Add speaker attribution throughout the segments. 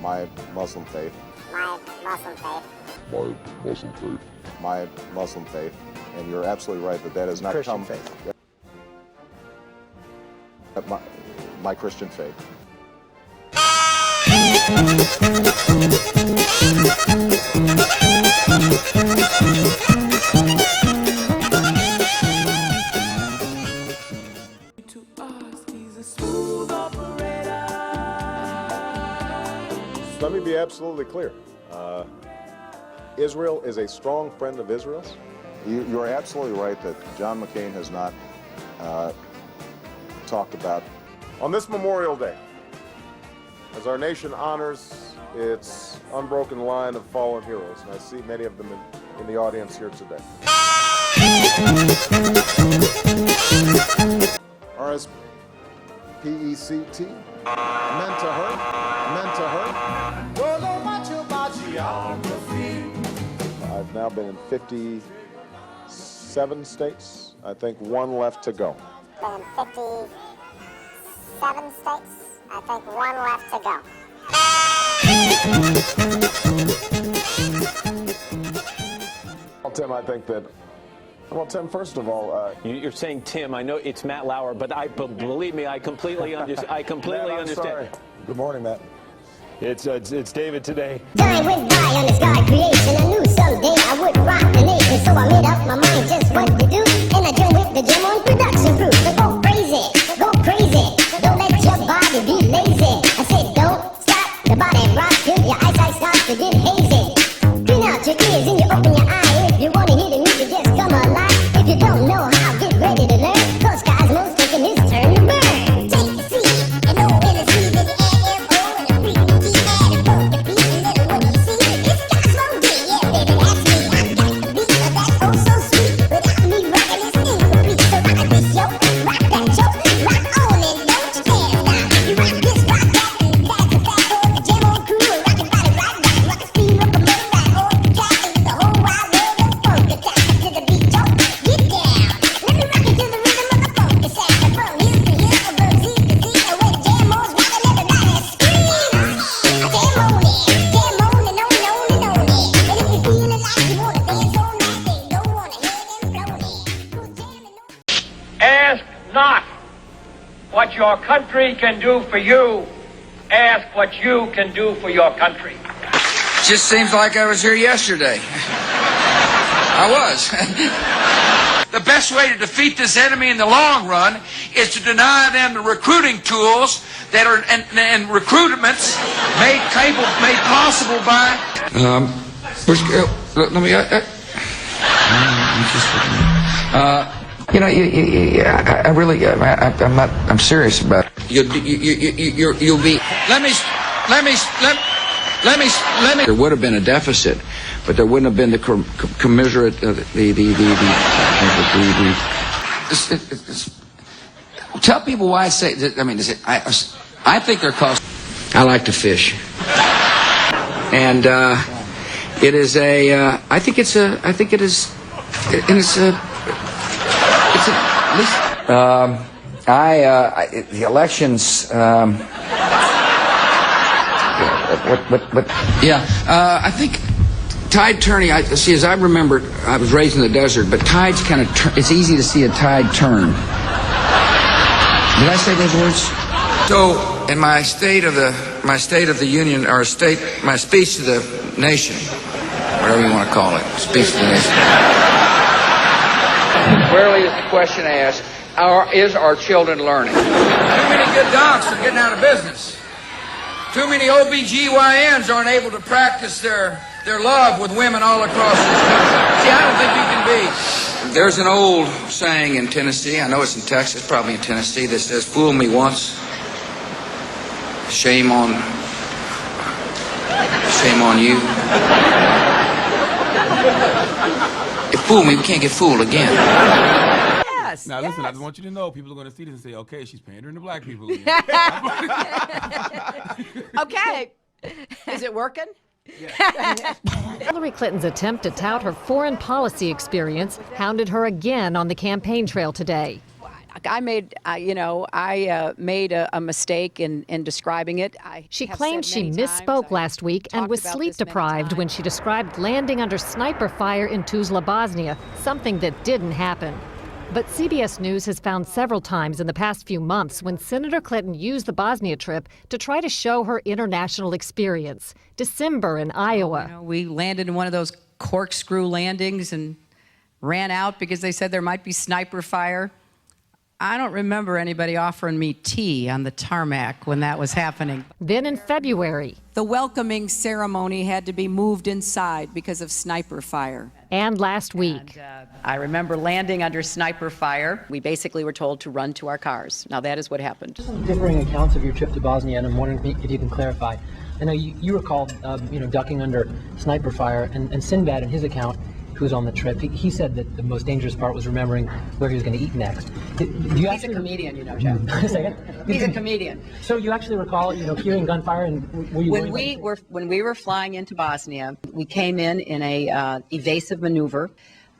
Speaker 1: My Muslim faith.
Speaker 2: My Muslim faith.
Speaker 3: My Muslim faith.
Speaker 1: My Muslim faith. And you're absolutely right that that has not
Speaker 4: Christian
Speaker 1: come...
Speaker 4: faith.
Speaker 1: My Christian faith. Let me be absolutely clear. Israel is a strong friend of Israel's. You're absolutely right that John McCain has not talked about. On this Memorial Day, as our nation honors its unbroken line of fallen heroes, and I see many of them in the audience here today. RSPECT, meant to her, meant to her. Don't know much about geography. I've now been in 57 states. I think one left to go.
Speaker 2: Been in 57 states. I think one left to go.
Speaker 1: Well, Tim, I think that... Well, Tim, first of all...
Speaker 5: You're saying Tim. I know it's Matt Lauer, but believe me, I completely understand. I completely
Speaker 1: Matt,
Speaker 5: understand.
Speaker 1: sorry. Good morning, Matt.
Speaker 6: It's David today.
Speaker 2: Time went by on this God creation. I knew someday I would rock the nation, so I made up my mind just what to do. And I joined with the gym on production crew. So go crazy, go crazy. Don't let your body be lazy. I said don't stop the body rock till your eyesight starts to get hazy. Clean out your ears and you open your eye. If you wanna hear the music, just come alive. If you don't know how, get ready to learn. Cause Cosmo's taking his turn to burn. Take a seat, and no energy, then the AMO and the freaky and the funky beat. And then what do you see? It's Cosmo D, yeah, baby, that's me. I got the beat, but that's oh so sweet. Without me rocking, it's incomplete. So rock this show, rock that show, rock on and don't you stand down. You rock this, rock that, and that's a fact. On the jam on crew, and rockin' body right back. Rock a speed, rock a motor right on the track. And the whole wide world of funk attack. To the beat, yo, get down. Let me rock it to the rhythm of the funky sound. From here to here, from Z to Z, and when the jam on's rockin', everybody scream. Jam on it, jam on and on and on and on it. And if you feelin' like you wanna dance all night, then go on ahead and float it. 'Cause jamming on...
Speaker 7: Ask not what your country can do for you. Ask what you can do for your country.
Speaker 8: Just seems like I was here yesterday. I was. The best way to defeat this enemy in the long run is to deny them the recruiting tools that are and recruitments made possible by. Let me. I really, I'm serious about it. You'll be. Let me. There would have been a deficit, but there wouldn't have been the commiserate, Tell people why I say that. I mean, I think they're cost. I like to fish, and it is a. I think it's a. I think it is, and it's a. It's a. At least, the elections. I think tide turning. See, as I remember, I was raised in the desert, but tides kind of. It's easy to see a tide turn. Did I say those words? So, in my State of the Union, or my speech to the nation, whatever you want to call it, speech to the nation. Rarely is the question asked: is our children learning? Too many good docs are getting out of business. Too many OBGYNs aren't able to practice their love with women all across this country. See, I don't think you can be. There's an old saying in Tennessee, I know it's in Texas, probably in Tennessee, that says, fool me once, shame on you. If fool me, we can't get fooled again.
Speaker 9: Now, listen, I just want you to know, people are going to see this and say, okay, she's pandering to black people again.
Speaker 10: Okay. Is it working?
Speaker 11: Hillary Clinton's attempt to tout her foreign policy experience hounded her again on the campaign trail today.
Speaker 10: I made a mistake in describing it.
Speaker 4: She claimed she misspoke last week and was sleep deprived when she described landing under sniper fire in Tuzla, Bosnia, something that didn't happen. But CBS News has found several times in the past few months when Senator Clinton used the Bosnia trip to try to show her international experience. December in Iowa.
Speaker 10: We landed in one of those corkscrew landings and ran out because they said there might be sniper fire. I don't remember anybody offering me tea on the tarmac when that was happening.
Speaker 4: Then in February.
Speaker 10: The welcoming ceremony had to be moved inside because of sniper fire.
Speaker 4: And last week.
Speaker 10: I remember landing under sniper fire. We basically were told to run to our cars. Now that is what happened.
Speaker 11: Some differing accounts of your trip to Bosnia, and I'm wondering if you can clarify. I know you recall, ducking under sniper fire, and Sinbad in his account, who's on the trip, he said that the most dangerous part was remembering where he was going to eat next.
Speaker 10: He's a comedian, Jeff. He's a comedian.
Speaker 11: So you actually recall, hearing gunfire, and were you
Speaker 10: when we were flying into Bosnia, we came in a evasive maneuver.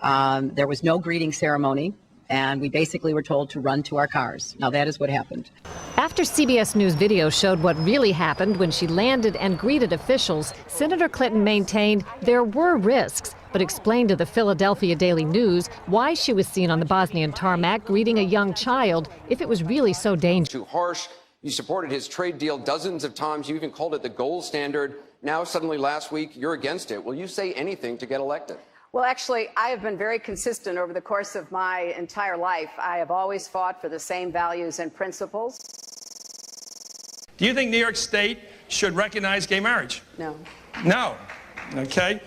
Speaker 10: There was no greeting ceremony, and we basically were told to run to our cars. Now that is what happened.
Speaker 4: After CBS News video showed what really happened when she landed and greeted officials, Senator Clinton maintained there were risks, but explained to the Philadelphia Daily News why she was seen on the Bosnian tarmac greeting a young child if it was really so dangerous.
Speaker 12: Too harsh. You supported his trade deal dozens of times. You even called it the gold standard. Now, suddenly last week, you're against it. Will you say anything to get elected?
Speaker 13: Well, actually, I have been very consistent over the course of my entire life. I have always fought for the same values and principles.
Speaker 14: Do you think New York State should recognize gay marriage?
Speaker 13: No.
Speaker 14: No. Okay.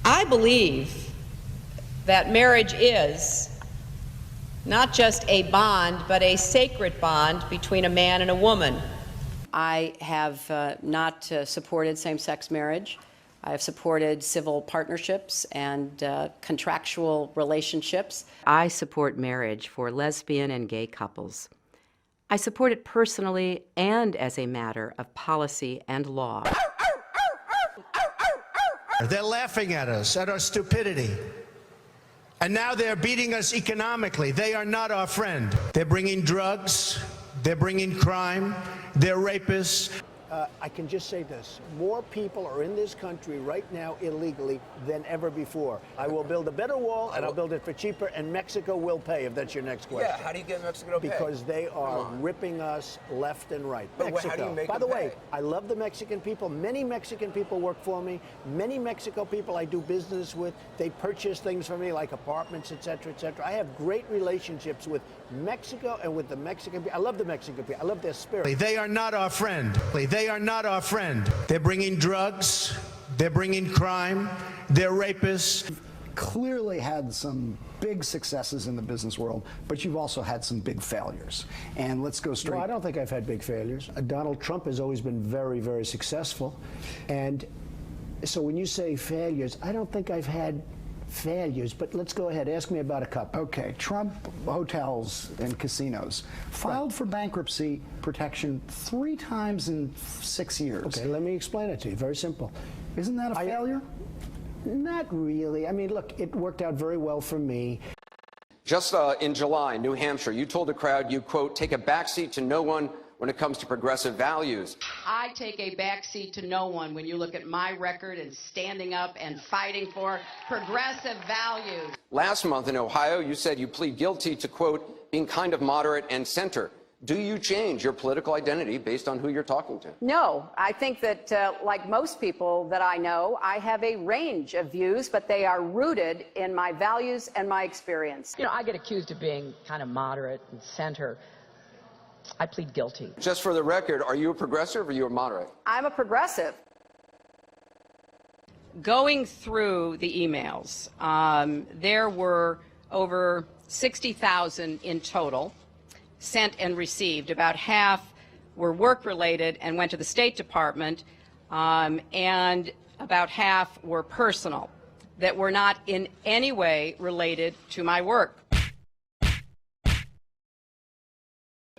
Speaker 10: I believe that marriage is not just a bond, but a sacred bond between a man and a woman. I have not supported same-sex marriage. I have supported civil partnerships and contractual relationships.
Speaker 15: I support marriage for lesbian and gay couples. I support it personally and as a matter of policy and law.
Speaker 16: They're laughing at us, at our stupidity. And now they're beating us economically. They are not our friend. They're bringing drugs, they're bringing crime, they're rapists.
Speaker 17: I can just say this. More people are in this country right now illegally than ever before. I will build a better wall, and I'll build it for cheaper, and Mexico will pay, if that's your next question.
Speaker 18: Yeah, how do you get Mexico to pay?
Speaker 17: Because they are ripping us left and right.
Speaker 18: But
Speaker 17: Mexico.
Speaker 18: how do you make
Speaker 17: By the
Speaker 18: them
Speaker 17: way,
Speaker 18: pay?
Speaker 17: I love the Mexican people. Many Mexican people work for me. Many Mexico people I do business with. They purchase things for me, like apartments, et cetera, et cetera. I have great relationships with Mexico and with the Mexican people. I love the Mexican people. I love their spirit.
Speaker 16: They are not our friend. They are not our friend. They're bringing drugs, they're bringing crime, they're rapists.
Speaker 19: Clearly had some big successes in the business world, but you've also had some big failures. And let's go straight.
Speaker 17: No, I don't think I've had big failures. Donald Trump has always been very, very successful. And so when you say failures, I don't think I've had failures, but let's go ahead. Ask me about a couple.
Speaker 19: Okay, Trump hotels and casinos filed for bankruptcy protection 3 times in 6 years.
Speaker 17: Okay, let me explain it to you. Very simple.
Speaker 19: Isn't that a failure?
Speaker 17: Not really. I mean, look, it worked out very well for me.
Speaker 12: Just in July, New Hampshire, you told the crowd you, quote, take a backseat to no one when it comes to progressive values.
Speaker 10: I take a backseat to no one when you look at my record and standing up and fighting for progressive values.
Speaker 12: Last month in Ohio, you said you plead guilty to, quote, being kind of moderate and center. Do you change your political identity based on who you're talking to?
Speaker 13: No, I think that, like most people that I know, I have a range of views, but they are rooted in my values and my experience.
Speaker 10: I get accused of being kind of moderate and center. I plead guilty.
Speaker 12: Just for the record, are you a progressive or are you a moderate?
Speaker 13: I'm a progressive.
Speaker 10: Going through the emails, there were over 60,000 in total sent and received. About half were work-related and went to the State Department, and about half were personal, that were not in any way related to my work.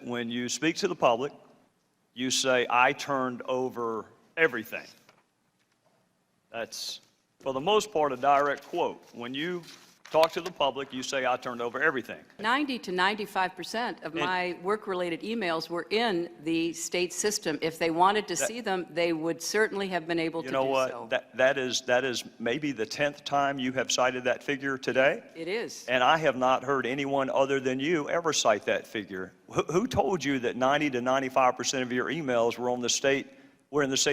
Speaker 20: When you speak to the public, you say, I turned over everything. That's, for the most part, a direct quote. When you talk to the public, you say I turned over everything.
Speaker 10: 90 to 95% of my work-related emails were in the state system. If they wanted to see them, they would certainly have been able to do so.
Speaker 20: You know what? That is maybe the 10th time you have cited that figure today.
Speaker 10: It is.
Speaker 20: And I have not heard anyone other than you ever cite that figure. Who told you that 90 to 95% of your emails were in the State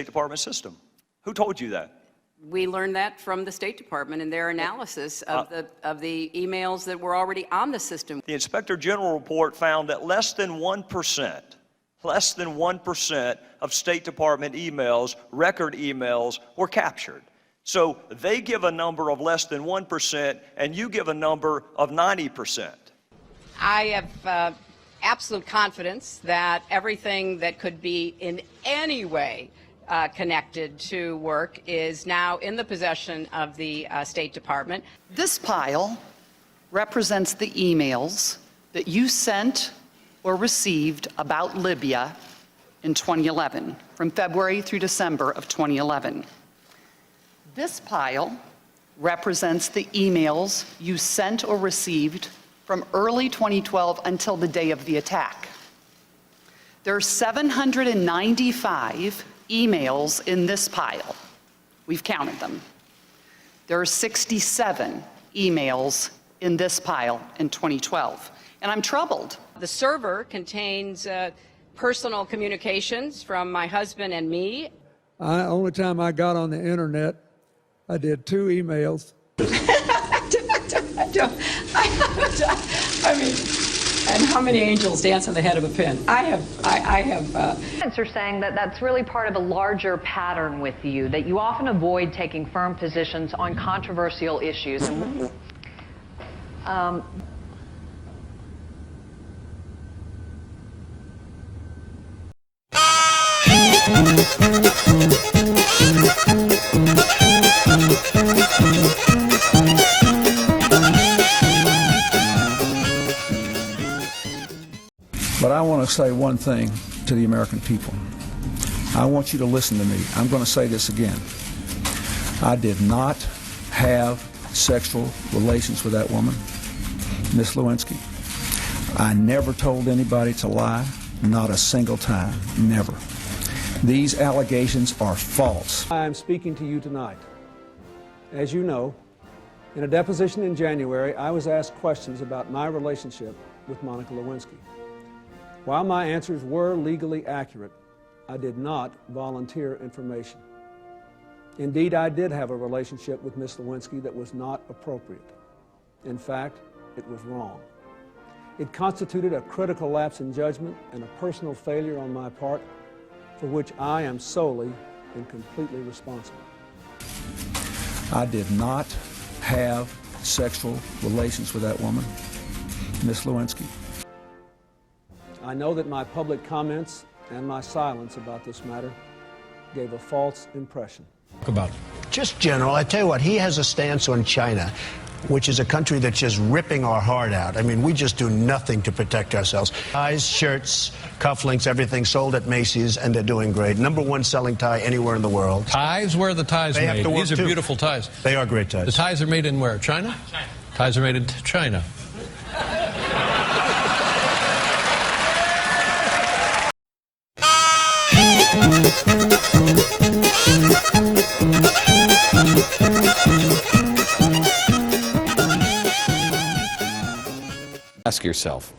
Speaker 20: Department system? Who told you that?
Speaker 10: We learned that from the State Department in their analysis of the emails that were already on the system.
Speaker 20: The Inspector General report found that less than 1% of State Department emails, record emails, were captured. So they give a number of less than 1%, and you give a number of 90%.
Speaker 10: I have absolute confidence that everything that could be in any way connected to work is now in the possession of the State Department.
Speaker 18: This pile represents the emails that you sent or received about Libya in 2011, from February through December of 2011. This pile represents the emails you sent or received from early 2012 until the day of the attack. There are 795 emails in this pile. We've counted them. There are 67 emails in this pile in 2012. And I'm troubled.
Speaker 10: The server contains personal communications from my husband and me.
Speaker 21: Only time I got on the internet, I did 2 emails.
Speaker 10: I mean, and how many angels dance on the head of a pin? I have.
Speaker 22: Are saying that that's really part of a larger pattern with you, that you often avoid taking firm positions on controversial issues.
Speaker 23: But I want to say one thing to the American people. I want you to listen to me. I'm going to say this again. I did not have sexual relations with that woman, Miss Lewinsky. I never told anybody to lie, not a single time, never. These allegations are false.
Speaker 21: I am speaking to you tonight. As you know, in a deposition in January, I was asked questions about my relationship with Monica Lewinsky. While my answers were legally accurate, I did not volunteer information. Indeed, I did have a relationship with Miss Lewinsky that was not appropriate. In fact, it was wrong. It constituted a critical lapse in judgment and a personal failure on my part for which I am solely and completely responsible.
Speaker 23: I did not have sexual relations with that woman, Miss Lewinsky.
Speaker 21: I know that my public comments and my silence about this matter gave a false impression.
Speaker 17: About just general, I tell you what, he has a stance on China, which is a country that's just ripping our heart out. I mean, we just do nothing to protect ourselves. Ties, shirts, cufflinks, everything sold at Macy's, and they're doing great. #1 selling tie anywhere in the world.
Speaker 24: Ties? Where are the ties made? These are beautiful ties.
Speaker 17: They are great ties.
Speaker 24: The ties are made in where? China? China. Ties are made in China.
Speaker 25: Ask yourself,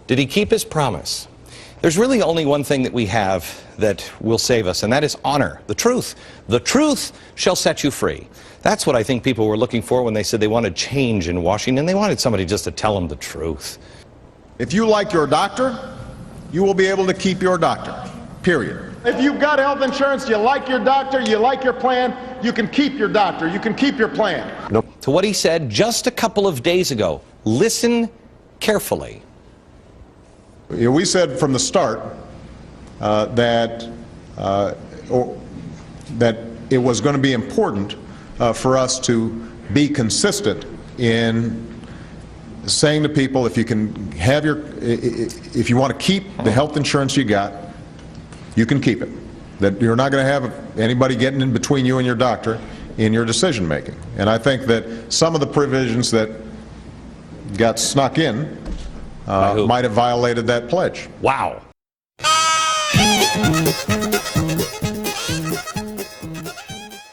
Speaker 25: did he keep his promise? There's really only one thing that we have that will save us, and that is honor, the truth. The truth shall set you free. That's what I think people were looking for when they said they wanted change in Washington. They wanted somebody just to tell them the truth.
Speaker 1: If you like your doctor, you will be able to keep your doctor, period. If you've got health insurance, you like your doctor, you like your plan, you can keep your doctor, you can keep your plan.
Speaker 25: Nope. To what he said just a couple of days ago. Listen carefully.
Speaker 1: We said from the start that it was going to be important for us to be consistent in saying to people, if you can have if you want to keep the health insurance you got, you can keep it. That you're not going to have anybody getting in between you and your doctor, in your decision making. And I think that some of the provisions that got snuck in might have violated that pledge.
Speaker 25: Wow.